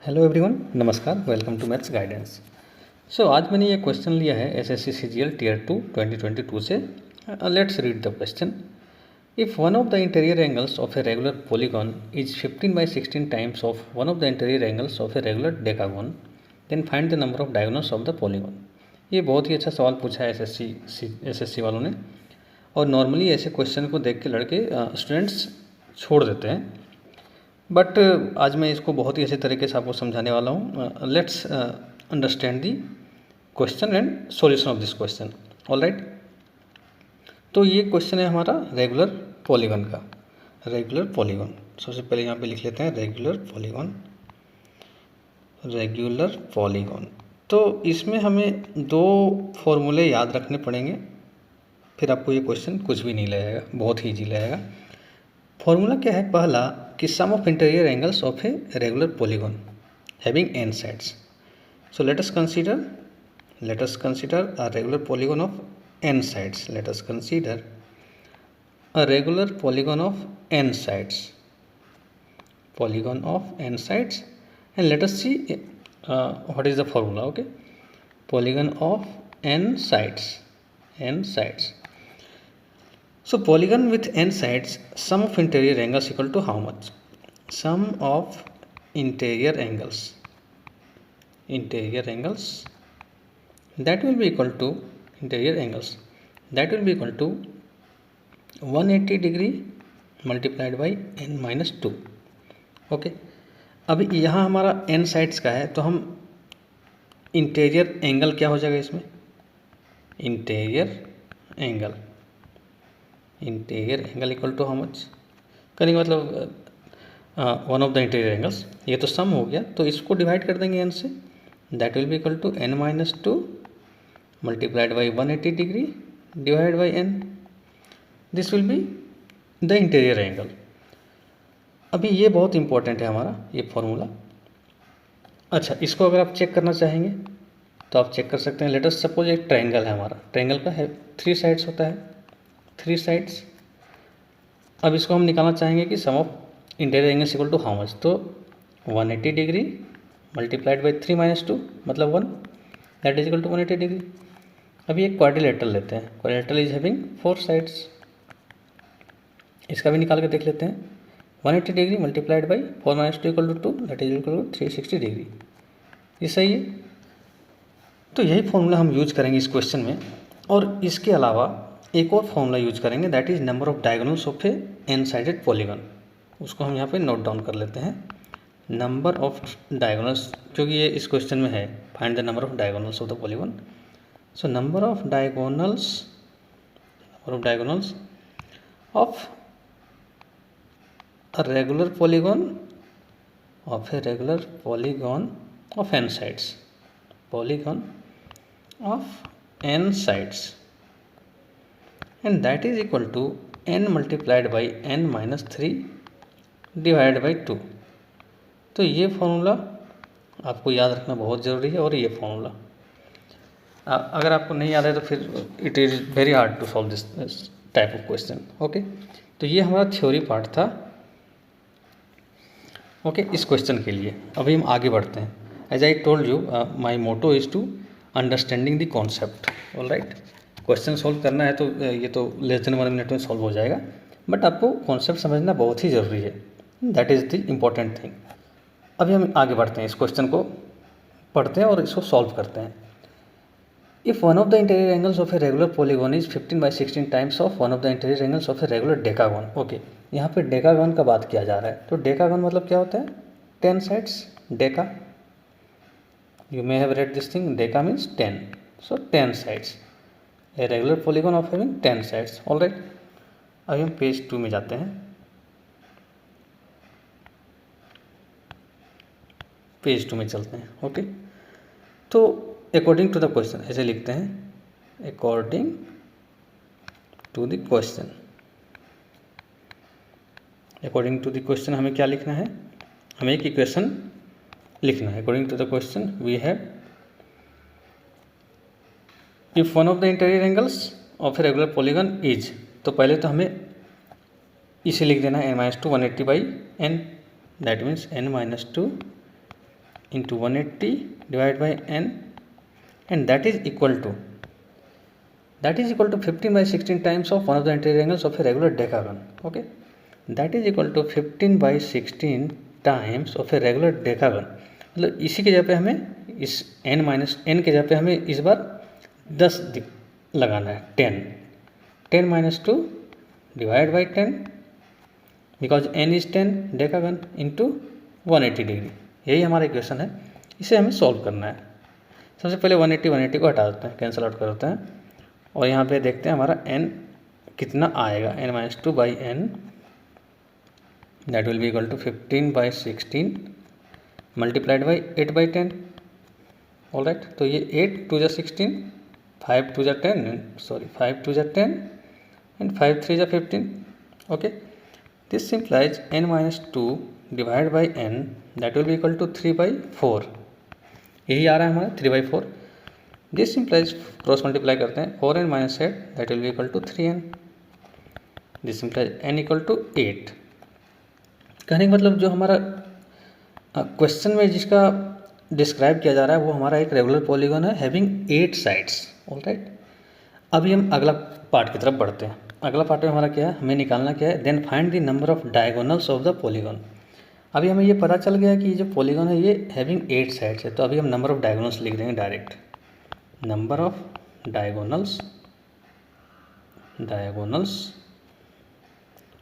Hello everyone, नमस्कार। Welcome to maths guidance. आज मैंने ये क्वेश्चन लिया है एसएससी सीजीएल टियर 2 2022 से। Let's read the question. If one of the interior angles of a regular polygon is 15/16 times of one of the interior angles of a regular decagon, then find the number of diagonals of the polygon. ये बहुत ही अच्छा सवाल पूछा है SSC वालों ने। और normally ऐसे क्वेश्चन को देख के लड़के स्टूडेंट्स छोड़ देते हैं, बट आज मैं इसको बहुत ही अच्छे तरीके से आपको समझाने वाला हूँ। Let's understand the question and solution of this question. Alright, तो ये क्वेश्चन है हमारा रेगुलर पॉलीगॉन का। रेगुलर पॉलीगॉन सबसे पहले यहाँ पे लिख लेते हैं रेगुलर पॉलीगॉन। रेगुलर पॉलीगॉन, तो इसमें हमें दो फॉर्मूले याद रखने पड़ेंगे, फिर आपको ये क्वेश्चन कुछ भी नहीं लगेगा, बहुत ही ईजी लगेगा। फॉर्मूला क्या है? पहला कि sum of interior angles of a regular polygon having N sides. So let us consider a regular polygon of n sides. Let us consider a regular polygon of n sides. Polygon of n sides, and let us see what is the formula. Okay, polygon of n sides. N sides. So polygon with n sides, sum of interior angles equal to how much? Sum of interior angles. Interior angles that will be equal to interior angles that will be equal to 180 degree multiplied by n-2। Okay, अभी यहाँ हमारा n sides का है, तो हम interior angle क्या हो जाएगा इसमें? Interior angle equal to how much करेंगे, मतलब one of the interior angles, ये तो सम हो गया, तो इसको डिवाइड कर देंगे n से, that will be equal to n-2 multiplied by 180 degree divided by n. This will be the interior angle. अभी ये बहुत इंपॉर्टेंट है हमारा ये फॉर्मूला। अच्छा, इसको अगर आप चेक करना चाहेंगे तो आप चेक कर सकते हैं। लेट अस सपोज एक ट्रायंगल है हमारा, ट्रायंगल का है 3 साइड्स होता है, 3 साइड्स। अब इसको हम निकालना चाहेंगे कि sum of interior angles equal to how much, तो 180 डिग्री मल्टीप्लाइड बाई 3-2 मतलब 1, that is equal to 180 degree. अभी एक क्वाड्रिलेटरल लेते हैं। क्वाड्रिलेटरल इज हैविंग 4 साइड्स, इसका भी निकाल के देख लेते हैं। 180 degree multiplied by 4-2 equal to 2, that is equal to 360 degree. ये सही है, तो यही फॉर्मूला हम यूज करेंगे इस क्वेश्चन में। और इसके अलावा एक और फॉर्मूला यूज करेंगे, that is number of diagonals of a n sided polygon. उसको हम यहाँ पे नोट डाउन कर लेते हैं। नंबर ऑफ डायगोनल्स, क्योंकि ये इस क्वेश्चन में है, find the number of diagonals of the polygon. So number of diagonals of a regular polygon of n sides, polygon of n sides, and that is equal to n multiplied by n-3 divided by 2। तो ये formula आपको याद रखना बहुत ज़रूरी है। और ये फॉर्मूला अगर आपको नहीं याद है तो फिर it is very hard to solve this type of question. Okay, तो ये हमारा थ्योरी पार्ट था। ओके, इस क्वेश्चन के लिए अभी हम आगे बढ़ते हैं। As I told you, my motto is to understanding the concept. Alright, question solve करना है तो ये तो लेस देन 1 मिनट में सॉल्व हो जाएगा, बट आपको कॉन्सेप्ट समझना बहुत ही ज़रूरी है। That is the important thing. अभी हम आगे बढ़ते हैं, इस क्वेश्चन को पढ़ते हैं और इसको सॉल्व करते हैं। If one of the interior angles of a regular polygon is 15/16 times of one of the interior angles of a regular decagon, okay, यहाँ पे डेकागन का बात किया जा रहा है। तो डेकागन मतलब क्या होता है? 10 sides, Deka, you may have read this thing, Deka means 10, so 10 sides, A regular polygon of having 10 sides. Alright, अभी हम पेज 2 में जाते हैं। पेज 2 में चलते हैं। ओके, तो अकॉर्डिंग टू द क्वेश्चन ऐसे लिखते हैं, according to the question. According to the question हमें क्या लिखना है? हमें एक इक्वेशन लिखना है। According to the question we have, if one of the interior angles of a regular polygon is, तो पहले तो हमें इसे लिख देना n-2 180/n, that means n-2 into 180 divided by n, and that is equal to 15 by 16 times of one of the interior angles of a regular decagon. Okay, that is equal to 15 by 16 times of a regular decagon. मतलब इसी के जगह पे हमें इस n minus n के जगह पे हमें इस बार 10 लगाना है, 10 minus 2 by by 10 because n is 10 decagon into 180 degree. यही हमारा इक्वेशन है, इसे हमें सॉल्व करना है। सबसे पहले 180 को हटा देते हैं, कैंसिल आउट कर देते हैं, और यहाँ पे देखते हैं हमारा n कितना आएगा, n minus 2 by n, that will be equal to 15 by 16 multiplied by 8 by 10। All right, तो ये 8 2 जा 16, 5 2 जा 10, सॉरी 5 2 जा 10 एंड 5 3 जा 15। Okay, this simplifies n minus 2 by बाई n, that will be equal to 3 by 4। यही आ रहा है हमारा 3 by 4। This simplifies cross multiply करते हैं, 4n minus 8 that will be equal to 3n। This simplifies n equal to 8। कहने का मतलब जो हमारा क्वेश्चन में जिसका डिस्क्राइब किया जा रहा है वो हमारा एक रेगुलर पॉलीगन है हैविंग 8 साइड्स। ऑल राइट, अभी हम अगला पार्ट की तरफ बढ़ते हैं। अगला पार्ट में हमारा क्या है, हमें निकालना क्या है, then find the number of diagonals of the polygon. अभी हमें ये पता चल गया कि ये जो पॉलीगन है ये हैविंग 8 साइड्स है, तो अभी हम नंबर ऑफ डायगोनल्स लिख देंगे direct. Number of diagonals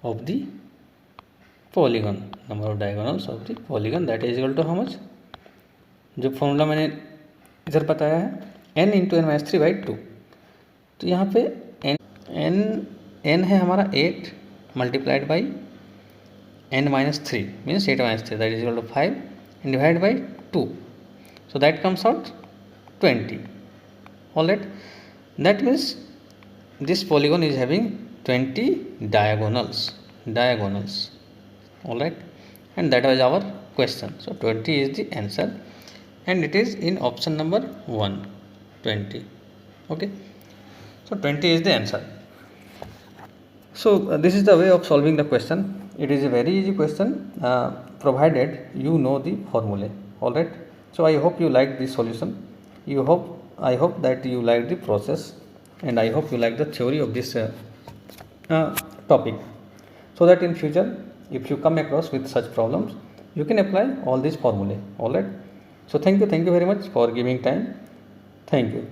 of the polygon, number of diagonals of the polygon, that is equal to how much, जो फॉर्मूला मैंने इधर बताया है n into n minus 3 by 2। तो यहाँ पे n है हमारा 8 multiplied by n minus 3 means 8 minus 3 that is equal to 5 and divide by 2, so that comes out 20। All right, that means this polygon is having 20 diagonals। All right, and that was our question. So 20 is the answer and it is in option number 1, 20. Okay, so 20 is the answer. So this is the way of solving the question. It is a very easy question provided you know the formula. All right, so I hope you like this solution. I hope that you like the process, and I hope you like the theory of this topic, so that in future if you come across with such problems you can apply all these formulae. All right, so thank you very much for giving time. Thank you.